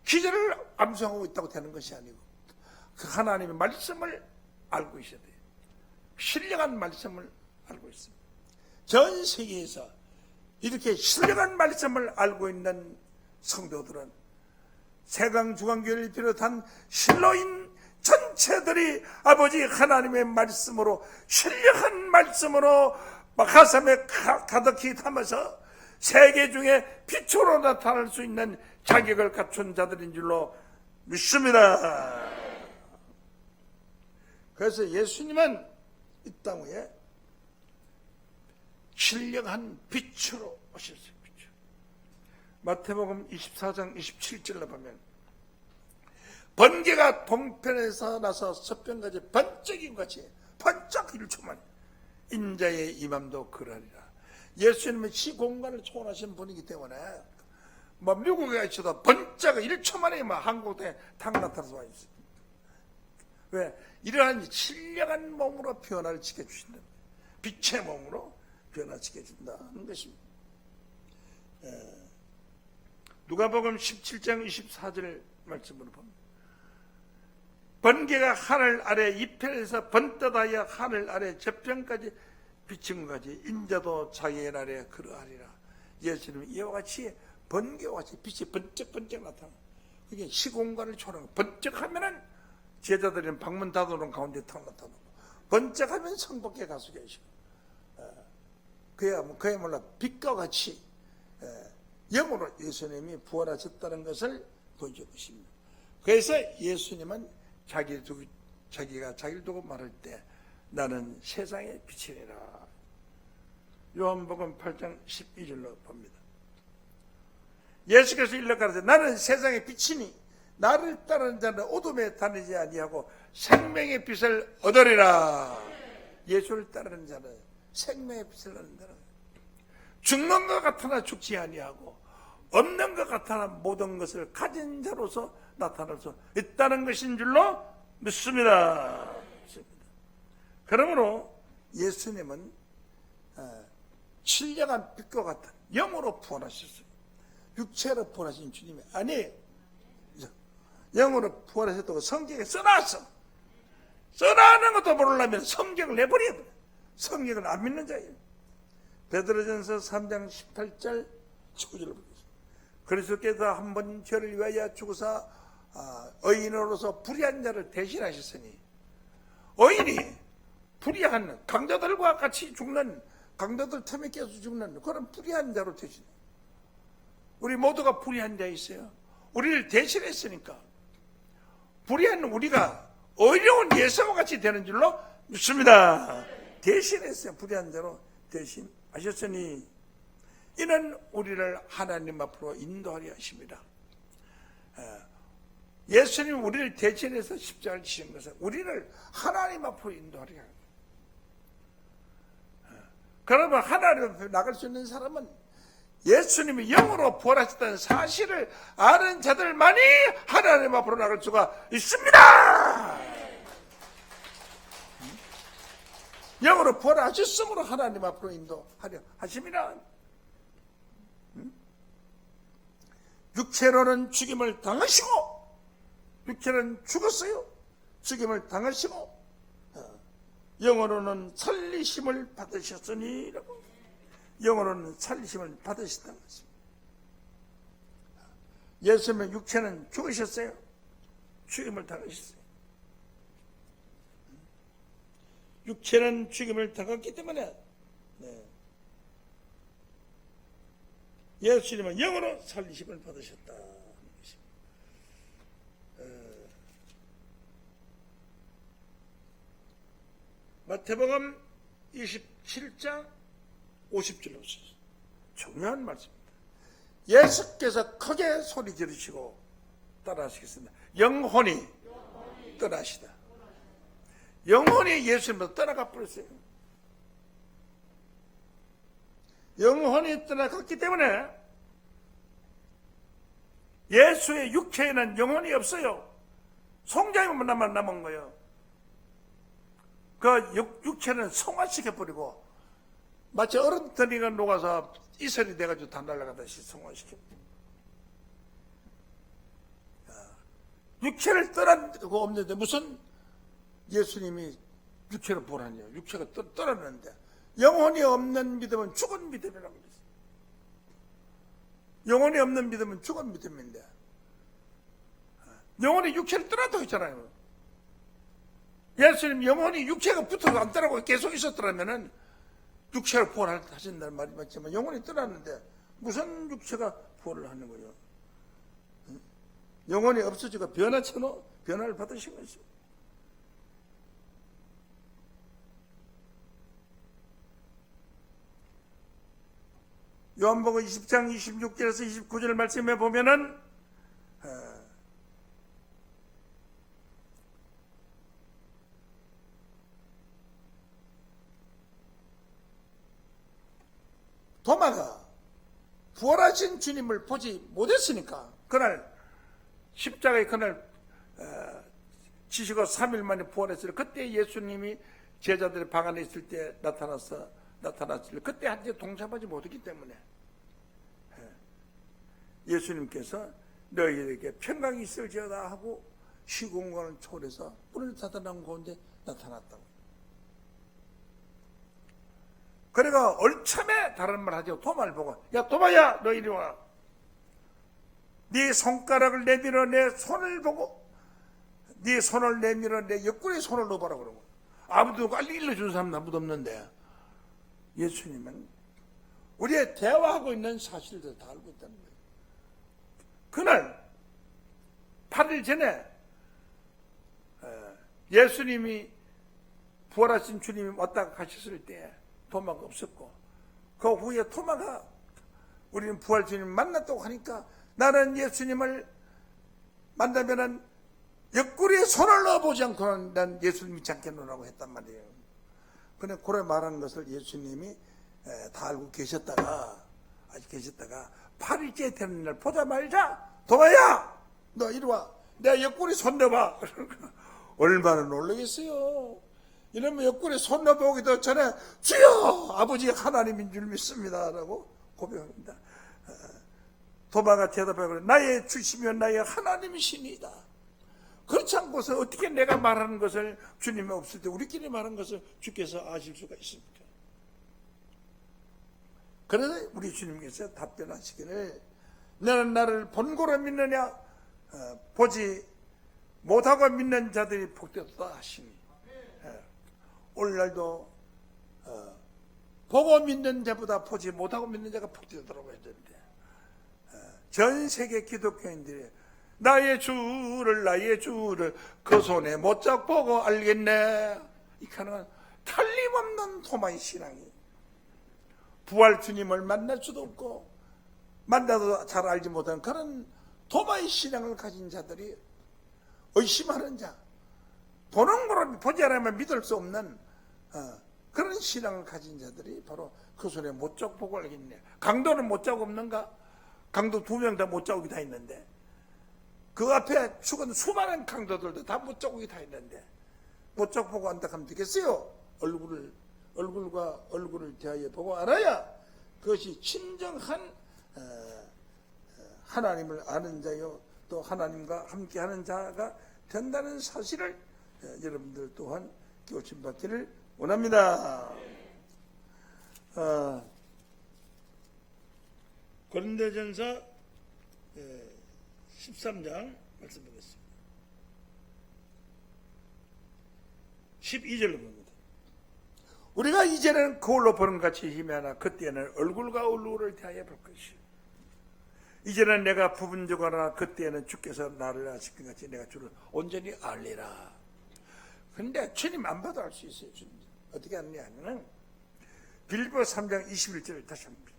기절을 암송하고 있다고 되는 것이 아니고 그 하나님의 말씀을 알고 있어야 돼요. 신령한 말씀을 알고 있습니다. 전 세계에서 이렇게 신령한 말씀을 알고 있는 성도들은 세강중앙교회를 비롯한 신로인 전체들이 아버지 하나님의 말씀으로 신령한 말씀으로 가슴에 가득히 담아서 세계 중에 빛으로 나타날 수 있는 자격을 갖춘 자들인 줄로 믿습니다. 그래서 예수님은 이 땅 위에 신령한 빛으로 오셨어요. 빛으로. 마태복음 24장 27절로 보면 번개가 동편에서 나서 서편까지 번쩍인 것이 번쩍 1초만 인자의 임함도 그러하리라. 예수님은 시공간을 초월하신 분이기 때문에 뭐 미국에 있어도 번쩍 1초 만에 막 한국에 탁 나타나서 와 있어요. 왜? 이러한 신령한 몸으로 변화를 시켜주신다. 빛의 몸으로 변화시켜준다는 것입니다. 누가복음 17장 24절 말씀으로 보면 번개가 하늘 아래 이편에서 번떠다여 하늘 아래 저편까지 비친 것까지 인자도 자기의 날에 그러하리라. 예수님은 이와 같이 번개와 같이 빛이 번쩍번쩍 나타나. 그게 시공간을 초월하는 번쩍하면은 제자들은 방문 닫아놓은 가운데 탁 나타나고 번쩍하면 성 밖에 가서 계시고 그야말로 빛과 같이 영으로 예수님이 부활하셨다는 것을 보여준 것입니다. 그래서 예수님은 자기가 자기를 두고 말할 때 나는 세상의 빛이니라. 요한복음 8장 12절로 봅니다. 예수께서 일러 가라사대 나는 세상의 빛이니 나를 따르는 자는 어둠에 다니지 아니하고 생명의 빛을 얻으리라. 예수를 따르는 자는 생명의 빛을 얻는다. 죽는 것 같으나 죽지 아니하고 없는 것 같으나 모든 것을 가진 자로서 나타날 수 있다는 것인 줄로 믿습니다. 그러므로 예수님은 신령한 빛과 같은 영으로 부활하셨어요. 육체로 부활하신 주님이 아니에요. 영으로 부활하셨다고 성경에 써놨어. 써놨는 것도 모르려면 성경을 내버려요. 성경을 안 믿는 자예요. 베드로전서 3장 18절 19절을 보겠습니다. 그리스도께서 한 번 저를 위하여 죽으사 의인으로서 불의한 자를 대신하셨으니 의인이 불의한 강자들과 같이 죽는 강자들 틈에 껴서 죽는 그런 불의한 자로 대신. 우리 모두가 불의한 자 있어요. 우리를 대신했으니까 불의한 우리가 어려운 예수와 같이 되는 줄로 믿습니다. 대신했어요. 불의한 자로 대신하셨으니 이는 우리를 하나님 앞으로 인도하려 하십니다. 예수님이 우리를 대신해서 십자가를 지신 것은 우리를 하나님 앞으로 인도하려 합니다. 그러면 하나님 앞에 나갈 수 있는 사람은 예수님이 영으로 부활하셨다는 사실을 아는 자들만이 하나님 앞으로 나갈 수가 있습니다. 영으로 부활하셨으므로 하나님 앞으로 인도하려 하십니다. 육체로는 죽임을 당하시고 육체는 죽었어요. 죽임을 당하시고 영으로는 살리심을 받으셨으니 라고 영으로는 살리심을 받으셨다는 것입니다. 예수님의 육체는 죽으셨어요. 죽임을 당하셨어요. 육체는 죽임을 당했기 때문에 예수님은 영으로 살리심을 받으셨다. 마태복음 27장 50절로 중요한 말씀입니다. 예수께서 크게 소리 지르시고 따라하시겠습니다. 영혼이 떠나시다. 영혼이 예수님부터 떠나가 버렸어요. 영혼이 떠나갔기 때문에 예수의 육체에는 영혼이 없어요. 성장만 남은 거예요. 그 육체는 성화시켜버리고 마치 얼음덩이가 녹아서 이슬이 돼가지고 다 날아가듯이 성화시켜버리고 육체를 떠나고 없는데 무슨 예수님이 육체를 보라니요. 육체가 떠났는데 영혼이 없는 믿음은 죽은 믿음이라고 그랬어요. 영혼이 없는 믿음은 죽은 믿음인데 영혼이 육체를 떠났다고 했잖아요. 예수님 영혼이 육체가 붙어서 안 떠나고 계속 있었더라면은 육체를 부활하신다는 말이 맞지만 영혼이 떠났는데 무슨 육체가 부활을 하는 거예요? 영혼이 없어지고 변화를 받으신 것이죠. 요한복음 20장 26절에서 29절 말씀에 보면은 도마가 부활하신 주님을 보지 못했으니까 그날 십자가의 그날 지시고 3일 만에 부활했어요. 그때 예수님이 제자들의 방 안에 있을 때 나타났을 때 그때 한테 동참하지 못했기 때문에 예수님께서 너희에게 평강이 있을지어다 하고 시공간을 초월해서 뿔을 닫아놓은 가운데 나타났다고. 그래가 얼참에 다른 말 하죠. 도마를 보고 야 도마야 너 이리 와. 네 손가락을 내밀어 내 손을 보고 네 손을 내밀어 내 옆구리에 손을 넣어봐라 그러고 아무도 알려주는 사람 아무도 없는데 예수님은 우리의 대화하고 있는 사실들 다 알고 있다는 거예요. 그날 8일 전에 예수님이 부활하신 주님이 왔다가 가셨을 때 도마가 없었고 그 후에 도마가 우리는 부활 주님을 만났다고 하니까 나는 예수님을 만나면은 옆구리에 손을 넣어보지 않고는 난 예수님 믿지 않겠노라고 했단 말이에요. 그런데 그래 말하는 것을 예수님이 다 알고 계셨다가 8일째 되는 날 보자마자 도마야 너 이리 와 내 옆구리 손 넣어봐. 얼마나 놀라겠어요. 이러면 옆구리 손 넣어보기도 전에 주여 아버지 하나님인 줄 믿습니다 라고 고백합니다. 도마가 대답하고 나의 주시며 나의 하나님이시니이다. 그렇지 않고서 어떻게 내가 말하는 것을 주님이 없을 때 우리끼리 말하는 것을 주께서 아실 수가 있습니까? 그래서 우리 주님께서 답변하시기를 너는 나를 본고로 믿느냐 보지 못하고 믿는 자들이 복되었다 하시니 오늘날도 보고 믿는 자보다 보지 못하고 믿는 자가 복되더라고 했는데 전 세계 기독교인들이 나의 주를 그 손에 못 잡고 보고 알겠네. 이 가능한 틀림없는 도마의 신앙이 부활 주님을 만날 수도 없고 만나도 잘 알지 못하는 그런 도마의 신앙을 가진 자들이 의심하는 자 보는 거로 보지 않으면 믿을 수 없는 그런 신앙을 가진 자들이 바로 그 손에 못 잡고 보고 알겠네. 강도는 못 잡고 없는가? 강도 2명 다 못 잡고 다 있는데 그 앞에 죽은 수많은 강도들도 다 못 잡고 다 있는데 못 잡고 보고 안다 하면 되겠어요? 얼굴과 얼굴을 대하여 보고 알아야 그것이 진정한 하나님을 아는 자요 또 하나님과 함께하는 자가 된다는 사실을 여러분들 또한 깨우침 받기를 원합니다. 고린도전서 13장 말씀 보겠습니다. 12절로 봅니다. 우리가 이제는 거울로 보는 것 같이 희미하나 그때는 얼굴과 얼굴을 대하여 볼 것이요. 이제는 내가 부분적으로나 그때는 주께서 나를 아실 것 같이 내가 주를 온전히 알리라. 근데 주님 안 봐도 알 수 있어요. 주님. 어떻게 하느냐 하면은 빌립보 3장 21절을 다시 합니다.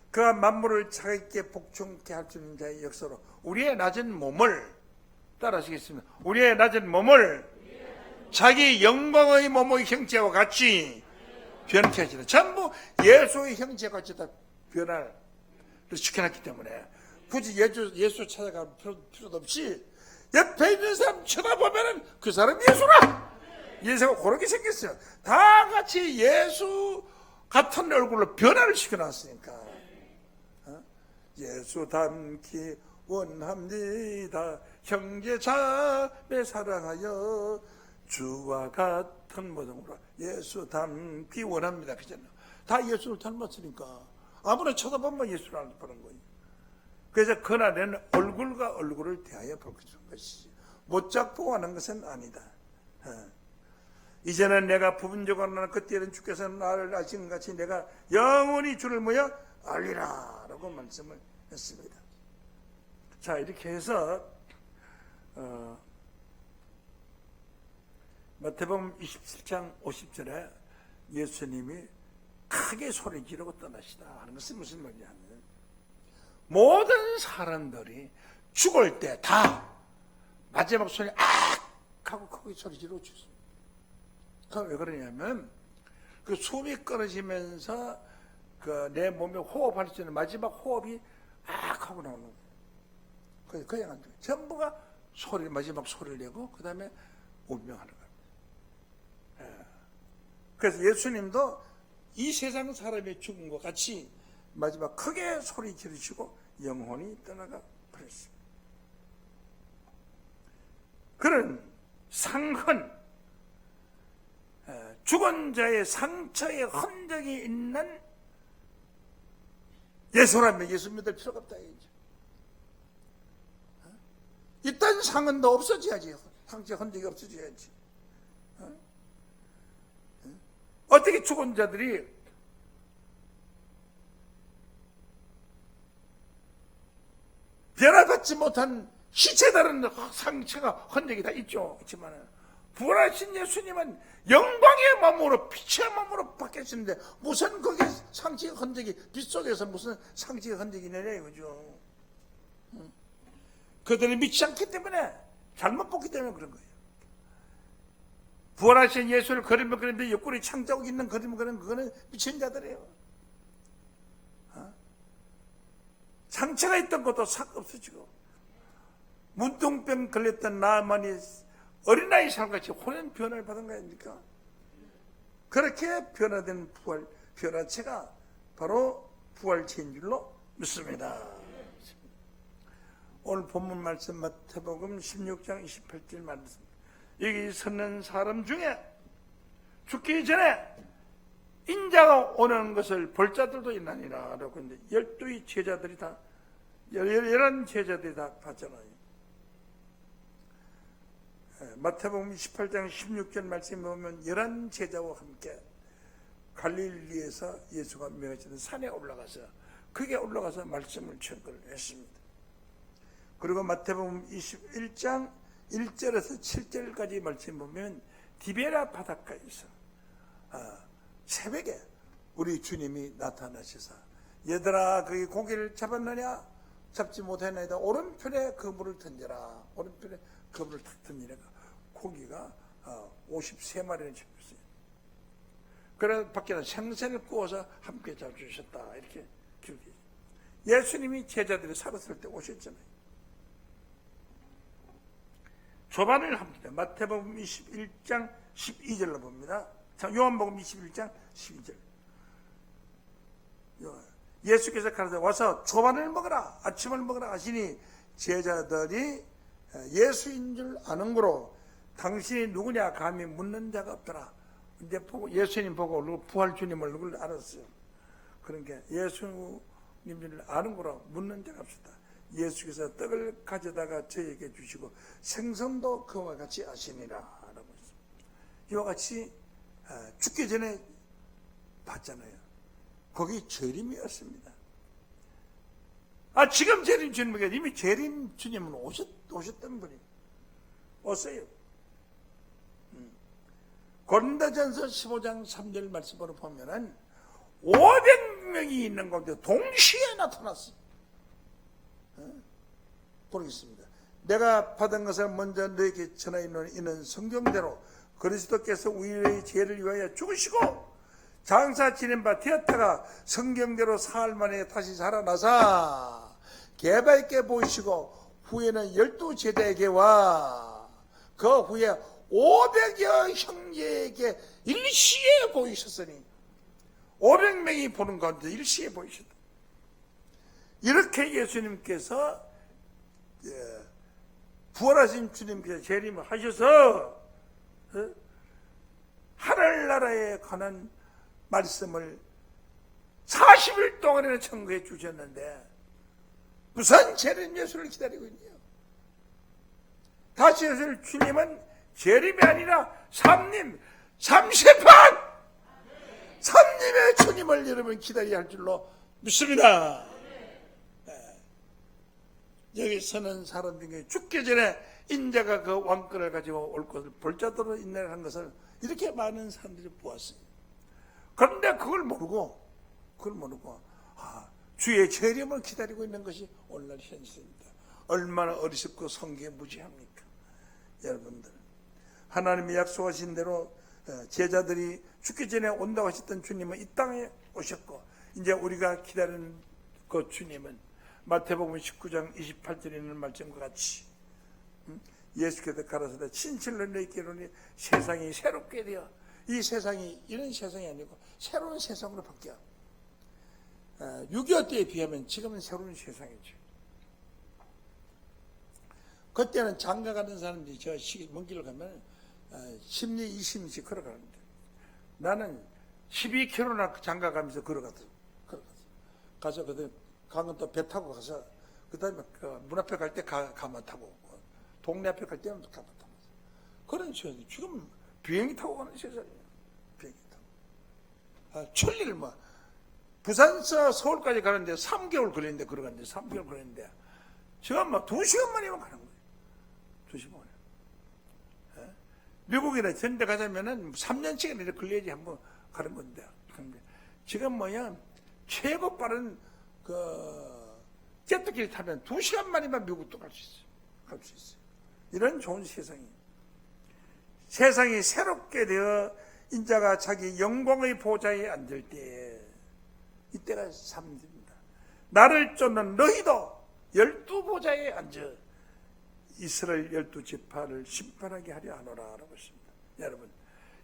그가 만물을 자기께 복종케 할 수 있는 자의 역사로 우리의 낮은 몸을 따라하시겠습니다. 우리의 낮은 몸을 자기 영광의 몸의 형체와 같이 변케 하시라. 전부 예수의 형체와 같이 다 변화를 시켜놨기 때문에 굳이 예수 찾아갈 필요도 없이 옆에 있는 사람 쳐다보면은 그 사람이 예수라. 예수가 그렇게 생겼어요. 다 같이 예수 같은 얼굴로 변화를 시켜놨으니까. 예수 닮기 원합니다. 형제 자매 사랑하여 주와 같은 모습으로 예수 닮기 원합니다. 그잖아요. 다 예수를 닮았으니까 아무나 쳐다보면 예수를 안 보는 거예요. 그래서 그날에는 얼굴과 얼굴을 대하여 볼 것이지 못 잡고 하는 것은 아니다. 이제는 내가 부분적으로 나는 그때는 주께서 나를 아신 같이 내가 영원히 주를 모여 알리라 라고 말씀을 했습니다. 자, 이렇게 해서 마태복음 27장 50절에 예수님이 크게 소리 지르고 떠나시다 하는 것은 무슨 말이냐 하면 모든 사람들이 죽을 때 다 마지막 소리 악 하고 크게 소리 지르고 죽습니다. 그럼 왜 그러냐면 그 숨이 끊어지면서 그 내 몸에 호흡할 수 있는 마지막 호흡이 악 하고 나오는 거예요. 그 양한 전부가 소리 마지막 소리를 내고 그 다음에 운명하는 겁니다. 그래서 예수님도 이 세상 사람이 죽은 것 같이 마지막 크게 소리 지르시고 영혼이 떠나가 버렸습니다. 그런 상흔 죽은 자의 상처의 흔적이 있는 예수라면 예수 믿을 필요가 없다 이거죠. 이딴 상흔도 없어져야지. 상처 흔적이 없어져야지. 어떻게 죽은 자들이 변화받지 못한 시체다른 상처가 흔적이 다 있죠. 있지만 부활하신 예수님은 영광의 몸으로 빛의 몸으로 바뀌었는데 무슨 거기 상처의 흔적이 빛 속에서 무슨 상처의 흔적이 내려 이거죠. 그들이 믿지 않기 때문에 잘못 봤기 때문에 그런 거예요. 부활하신 예수를 그리면 그런데 옆구리 창자국 있는 그리면 그런 그거는 미친 자들이에요. 상처가 있던 것도 싹 없어지고 문둥병 걸렸던 나만이 어린아이 살같이 혼연 변화를 받은 거 아닙니까? 그렇게 변화된 부활 변화체가 바로 부활체인 줄로 믿습니다. 오늘 본문 말씀 마태복음 16장 28절 말씀. 여기 서는 사람 중에 죽기 전에 인자가 오는 것을 볼 자들도 있나니라 라고 이제 12의 제자들이 다 11제자들이 다 봤잖아요. 마태복음 18장 16절 말씀에 보면 11제자와 함께 갈릴리에서 예수가 명하시는 산에 올라가서 그게 올라가서 말씀을 전달했습니다. 그리고 마태복음 21장 1절에서 7절까지 말씀 보면 디베라 바닷가에서 새벽에 우리 주님이 나타나셔서 얘들아 거기 고기를 잡았느냐? 잡지 못했나이다. 오른편에 그물을 던져라. 오른편에 그물을 탁 던지니까 고기가 53마리나 잡혔어요. 그래서 밖에다 생선을 구워서 함께 잡수셨다. 이렇게 기록해요. 예수님이 제자들이 살았을 때 오셨잖아요. 조반을 합니다. 마태복음 21장 12절로 봅니다. 요한복음 21장 12절. 예수께서 가르쳐 와서 조반을 먹으라, 아침을 먹으라 하시니 제자들이 예수인 줄 아는 거로 당신이 누구냐 감히 묻는 자가 없더라. 이제 보고 예수님 보고 얼굴 부활 주님 얼굴을 알았어요. 그러니까 예수님 줄 아는 거로 묻는 자가 없었다. 예수께서 떡을 가져다가 저에게 주시고 생선도 그와 같이 하시니라 라고 했습니다. 이와 같이 죽기 전에 봤잖아요. 거기 재림이었습니다. 지금 재림 주님에게 이미 재림 주님은 오셨던 분이 왔어요. 고린도전서 15장 3절 말씀으로 보면은 500명이 있는 가운데 동시에 나타났어요. 보겠습니다. 내가 받은 것을 먼저 너에게 전하노니 이는 성경대로 그리스도께서 우리의 죄를 위하여 죽으시고 장사 지낸 바 되었다가 성경대로 사흘 만에 다시 살아나사 개바있게 보이시고 후에는 12제자에게와 그 후에 500여 형제에게 일시에 보이셨으니 500명이 보는 가운데 일시에 보이셨다. 이렇게 예수님께서 부활하신 주님께서 재림을 하셔서 하늘나라에 관한 말씀을 40일 동안이나 청구해 주셨는데 무슨 재림 예수를 기다리고 있냐. 다시 오실 주님은 재림이 아니라 삼림, 삼세판 삼림의 주님을 여러분 기다려야 할 줄로 믿습니다. 여기 서는 사람 중에 죽기 전에 인자가 그 왕권을 가지고 올 것을 볼자도로 인내하는 것을 이렇게 많은 사람들이 보았어요. 그런데 그걸 모르고 주의 재림을 기다리고 있는 것이 오늘날 현실입니다. 얼마나 어리석고 성기에 무지합니까? 여러분들, 하나님이 약속하신 대로 제자들이 죽기 전에 온다고 하셨던 주님은 이 땅에 오셨고, 이제 우리가 기다리는 그 주님은 마태복음 19장 28절에 있는 말씀과 같이 예수께서 가라사대 진실로 너희에게 이르노니 세상이 새롭게 되어, 이 세상이 이런 세상이 아니고 새로운 세상으로 바뀌어. 6.25 때에 비하면 지금은 새로운 세상이죠. 그때는 장가 가는 사람들이 저 먼 길을 가면 10리 20리씩 걸어가는데 나는 12km나 장가 가면서 걸어갔어. 가서 그때 강은 또 배 타고 가서 그 다음에 문 앞에 갈 때 가마 타고 동네 앞에 갈 때는 가마 타고 그런 세상이 지금 비행기 타고 가는 세상이에요. 비행기 타고 천리를 부산에서 서울까지 가는데 3개월 걸리는데 걸어갔는데 3개월 걸리는데 지금 2시간 만이면 가는 거예요. 2시간 만에. 미국이나 전대 가자면은 3년씩은 이렇게 걸려야지 한번 가는 건데 지금 최고 빠른 제트기를 타면 2시간 만이면 미국도 갈 수 있어요. 갈 수 있어요. 이런 좋은 세상이. 세상이 새롭게 되어 인자가 자기 영광의 보좌에 앉을 때, 이때가 삼입니다. 나를 쫓는 너희도 12보좌에 앉아 이스라엘 12지파를 심판하게 하려 하노라 라고 했습니다. 여러분,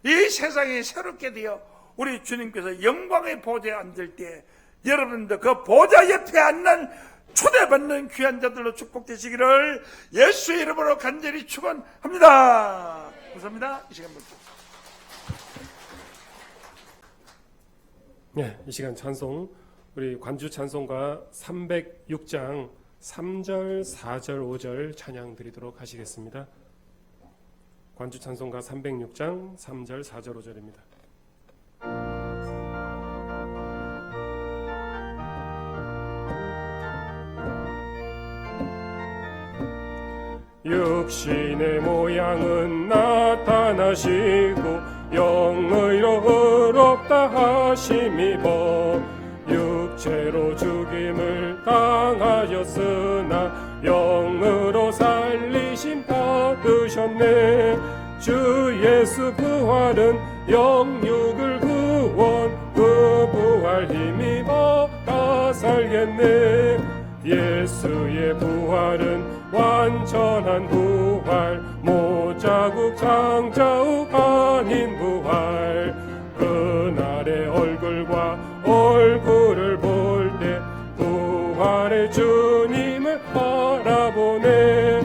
이 세상이 새롭게 되어 우리 주님께서 영광의 보좌에 앉을 때 여러분도 그 보좌 옆에 앉는 초대받는 귀한 자들로 축복되시기를 예수의 이름으로 간절히 축원합니다. 감사합니다. 이 시간부터. 네, 이 시간 찬송 우리 관주 찬송가 306장 3절, 4절, 5절 찬양 드리도록 하시겠습니다. 관주 찬송가 306장 3절, 4절, 5절입니다. 육신의 모양은 나타나시고 영의로 의롭다 하심이고 육체로 죽임을 당하셨으나 영으로 살리심 받으셨네. 주 예수 부활은 영육을 구원 그 부활 힘입어 다 살겠네. 예수의 부활은 완전한 부활 모자국 장자국 아닌 부활. 그날의 얼굴과 얼굴을 볼 때 부활의 주님을 바라보네.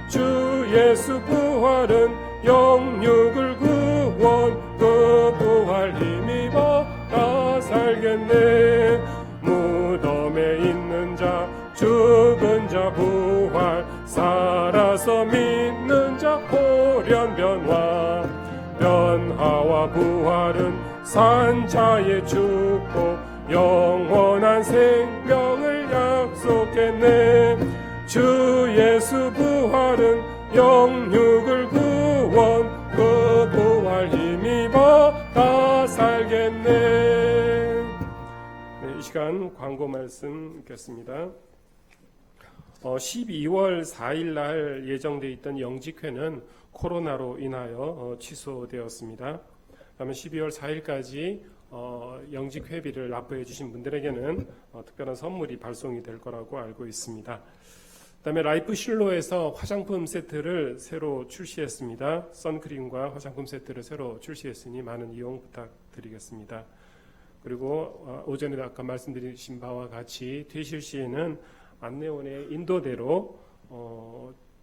주 예수 부활은 영육을 구원 그 부활 힘입어 다 살겠네. 무덤에 있는 자 죽은 자 살아서 믿는 자 호련변화 변화와 부활은 산자의 축복 영원한 생명을 약속했네 주 예수 부활은 영육을 구원 그 부활 힘입어 다 살겠네. 네, 이 시간 광고 말씀 읽겠습니다. 12월 4일 날 예정되어 있던 영직회는 코로나로 인하여 취소되었습니다. 그러면 12월 4일까지 영직회비를 납부해 주신 분들에게는 특별한 선물이 발송이 될 거라고 알고 있습니다. 그다음에 라이프 실로에서 화장품 세트를 새로 출시했습니다. 선크림과 화장품 세트를 새로 출시했으니 많은 이용 부탁드리겠습니다. 그리고 오전에 아까 말씀드린 바와 같이 퇴실 시에는 안내원의 인도대로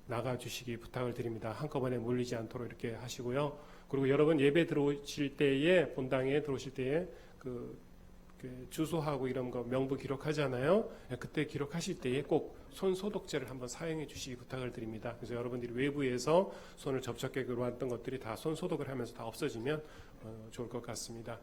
나가주시기 부탁을 드립니다. 한꺼번에 몰리지 않도록 이렇게 하시고요. 그리고 여러분 예배 들어오실 때에 본당에 들어오실 때에 그 주소하고 이런 거 명부 기록하잖아요. 그때 기록하실 때에 꼭 손 소독제를 한번 사용해 주시기 부탁을 드립니다. 그래서 여러분들이 외부에서 손을 접촉해 왔던 것들이 다 손 소독을 하면서 다 없어지면 좋을 것 같습니다.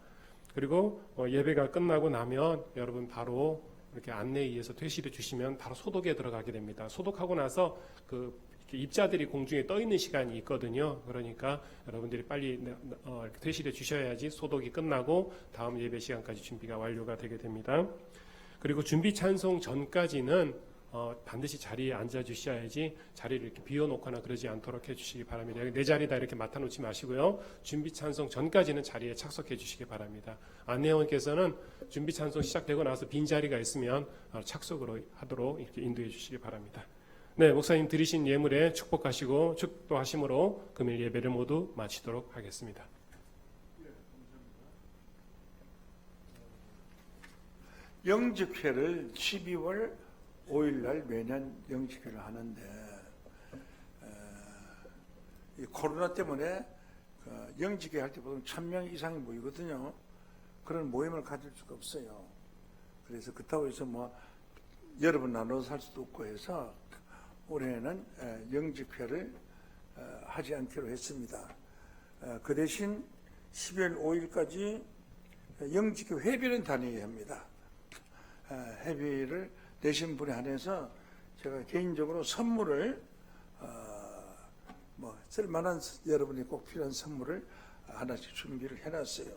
그리고 예배가 끝나고 나면 여러분 바로 이렇게 안내에 의해서 퇴실해 주시면 바로 소독에 들어가게 됩니다. 소독하고 나서 이렇게 입자들이 공중에 떠 있는 시간이 있거든요. 그러니까 여러분들이 빨리 이렇게 퇴실해 주셔야지 소독이 끝나고 다음 예배 시간까지 준비가 완료가 되게 됩니다. 그리고 준비 찬송 전까지는 반드시 자리에 앉아 주셔야지 자리를 이렇게 비워놓거나 그러지 않도록 해주시기 바랍니다. 내 자리다 이렇게 맡아놓지 마시고요. 준비 찬송 전까지는 자리에 착석해 주시기 바랍니다. 안내원께서는 준비 찬송 시작되고 나서 빈 자리가 있으면 착석으로 하도록 이렇게 인도해 주시기 바랍니다. 네, 목사님 드리신 예물에 축복하시고 축도하심으로 금일 예배를 모두 마치도록 하겠습니다. 영직회를 12월 5일 날 매년 영직회를 하는데 이 코로나 때문에 영직회 할 때 보통 1000명 이상이 모이거든요. 그런 모임을 가질 수가 없어요. 그래서 그렇다고 해서 여러 번 나눠서 할 수도 없고 해서 올해는 영직회를 하지 않기로 했습니다. 그 대신 12월 5일까지 영직회 회비는 다녀야 합니다. 회비를 내신 분에 한해서 제가 개인적으로 선물을 쓸만한 여러분이 꼭 필요한 선물을 하나씩 준비를 해놨어요.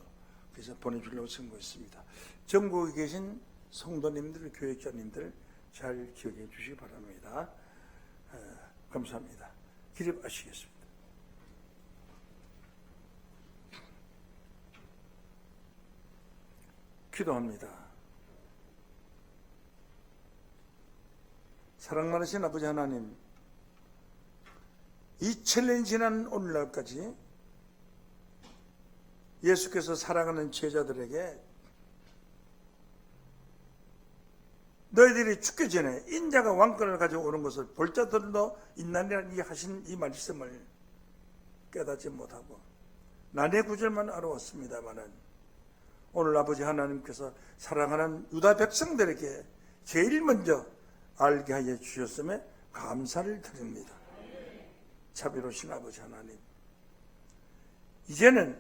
그래서 보내주려고 선고했습니다. 전국에 계신 성도님들, 교역자님들 잘 기억해 주시기 바랍니다. 감사합니다. 기립하시겠습니다. 기도합니다. 사랑 많으신 아버지 하나님, 2000년이 지난 오늘날까지 예수께서 사랑하는 제자들에게 너희들이 죽기 전에 인자가 왕권을 가지고 오는 것을 볼 자들도 있나니 하신 이 말씀을 깨닫지 못하고 난의 구절만 알아왔습니다마는 오늘 아버지 하나님께서 사랑하는 유다 백성들에게 제일 먼저 알게 하여 주셨음에 감사를 드립니다. 자비로우신 아버지 하나님, 이제는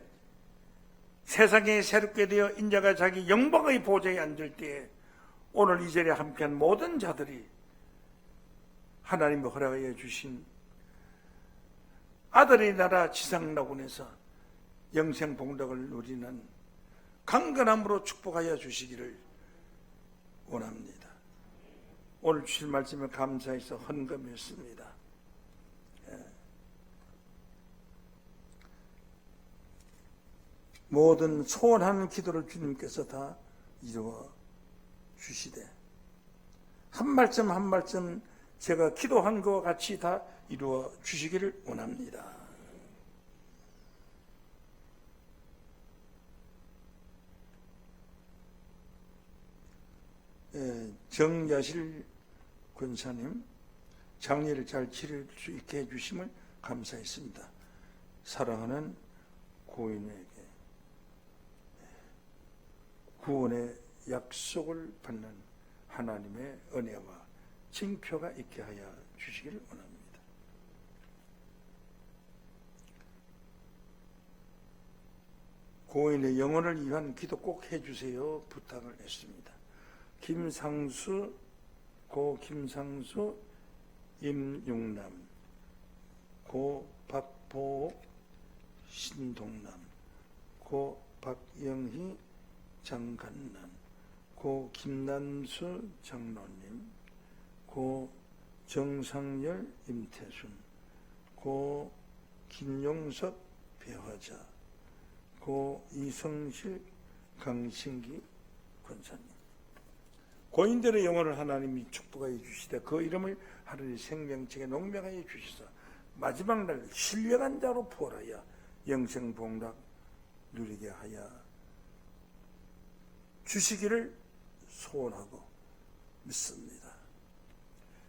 세상에 새롭게 되어 인자가 자기 영광의 보좌에 앉을 때에 오늘 이 자리에 함께한 모든 자들이 하나님의 허락하여 주신 아들의 나라 지상낙원에서 영생 복락을 누리는 강건함으로 축복하여 주시기를 원합니다. 오늘 주실 말씀에 감사해서 헌금했습니다. 모든 소원하는 기도를 주님께서 다 이루어 주시되 한 말씀 한 말씀 제가 기도한 것과 같이 다 이루어 주시기를 원합니다. 정야실 권사님 장례를 잘 치를 수 있게 해주심을 감사했습니다. 사랑하는 고인에게 구원의 약속을 받는 하나님의 은혜와 징표가 있게 하여 주시기를 원합니다. 고인의 영혼을 위한 기도 꼭 해주세요 부탁을 했습니다. 김상수, 고 김상수, 임용남, 고 박보옥, 신동남, 고 박영희, 장간남, 고 김남수 장로님, 고 정상열, 임태순, 고 김용석 배화자, 고 이성실, 강신기 권사님. 고인들의 영혼을 하나님이 축복하여 주시되 그 이름을 하늘의 생명책에 농명하여 주시사 마지막 날 신령한 자로 부활하여 영생복락 누리게 하여 주시기를 소원하고 믿습니다.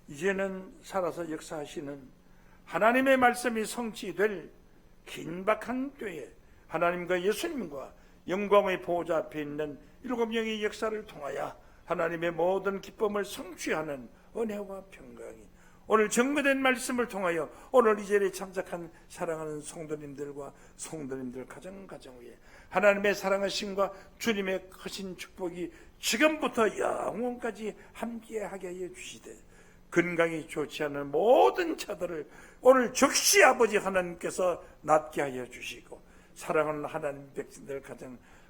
이제는 살아서 역사하시는 하나님의 말씀이 성취될 긴박한 때에 하나님과 예수님과 영광의 보호자 앞에 있는 7명의 역사를 통하여 하나님의 모든 기쁨을 성취하는 은혜와 평강이 오늘 증거된 말씀을 통하여 오늘 이 자리에 참석한 사랑하는 성도님들과 성도님들 가정 위에 하나님의 사랑하심과 주님의 크신 축복이 지금부터 영원까지 함께하게 하여 주시되 건강이 좋지 않은 모든 자들을 오늘 즉시 아버지 하나님께서 낫게 하여 주시고 사랑하는 하나님 백성들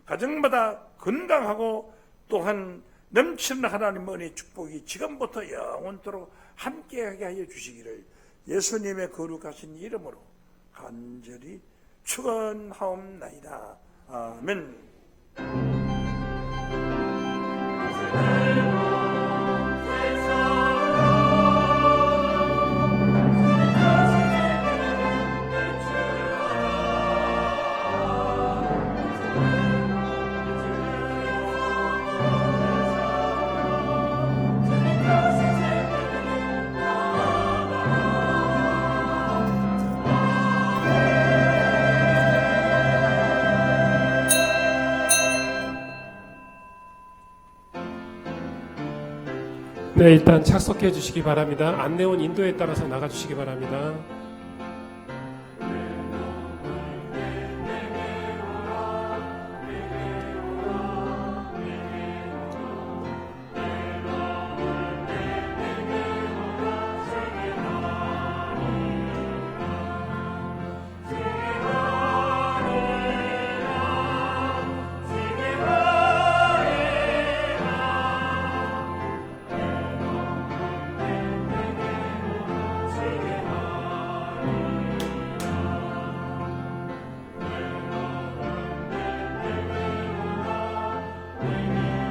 가정마다 건강하고 또한 넘치는 하나님 은혜의 축복이 지금부터 영원토록 함께하게 하여 주시기를 예수님의 거룩하신 이름으로 간절히 축원하옵나이다. 아멘. 네, 일단 착석해 주시기 바랍니다. 안내원 인도에 따라서 나가 주시기 바랍니다.